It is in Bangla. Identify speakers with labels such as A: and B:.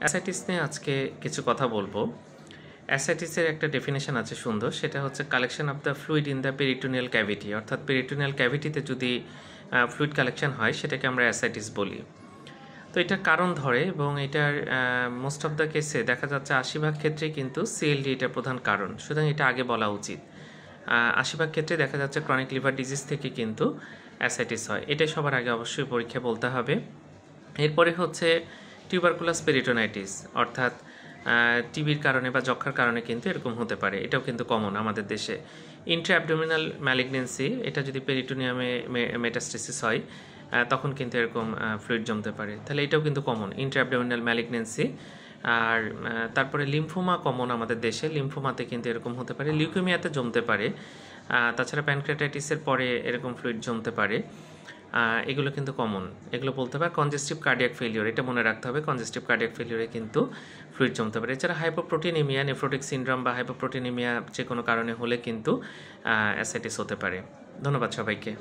A: অ্যাসাইটিস নিয়ে আজকে কিছু কথা বলবো। অ্যাসাইটিসের একটা ডেফিনেশন আছে সুন্দর, সেটা হচ্ছে collection of the fluid in the peritoneal cavity, অর্থাৎ পেরিটোনিয়াল ক্যাভিটিতে যদি ফ্লুইড কালেকশন হয় সেটাকে আমরা অ্যাসাইটিস বলি। তো এটা কারণ ধরে এবং এটার মোস্ট অফ দ্য কেসে দেখা যাচ্ছে 80% ক্ষেত্রেই কিন্তু সিএলডি এটা প্রধান কারণ, সুতরাং এটা আগে বলা উচিত। 80% ক্ষেত্রে দেখা যাচ্ছে ক্রনিক লিভার ডিজিজ থেকে কিন্তু অ্যাসাইটিস হয়, এটাই সবার আগে অবশ্যই পরীক্ষা বলতে হবে। এরপরে হচ্ছে টিউবারকুলাস পেরিটোনাইটিস, অর্থাৎ টিবির কারণে বা যক্ষার কারণে কিন্তু এরকম হতে পারে, এটাও কিন্তু কমন আমাদের দেশে। ইন্ট্রা অ্যাবডোমিনাল ম্যালিগনেন্সি, এটা যদি পেরিটোনিয়ামে মেটাস্টেসিস হয় তখন কিন্তু এরকম ফ্লুইড জমতে পারে, তাহলে এটাও কিন্তু কমন, ইন্ট্রা অ্যাবডোমিনাল ম্যালিগনেন্সি। আর তারপরে লিম্ফোমা কমন আমাদের দেশে, লিম্ফোমাতে কিন্তু এরকম হতে পারে, লিউকেমিয়াতে জমতে পারে, তাছাড়া প্যানক্রিয়াটাইটিসের পরে এরকম ফ্লুইড জমতে পারে, এগুলো কিন্তু কমন, এগুলো বলতে পারে। কনজেস্টিভ কার্ডিয়াক ফেলিওর, এটা মনে রাখতে হবে, কনজেস্টিভ কার্ডিয়াক ফেলিওরে কিন্তু ফ্লুইড জমতে পারে। এছাড়া হাইপোপ্রোটিনেমিয়া, নেফ্রোটিক সিনড্রোম বা হাইপোপ্রোটিনেমিয়া যে কোনো কারণে হলে কিন্তু অ্যাসাইটিস হতে পারে। ধন্যবাদ সবাইকে।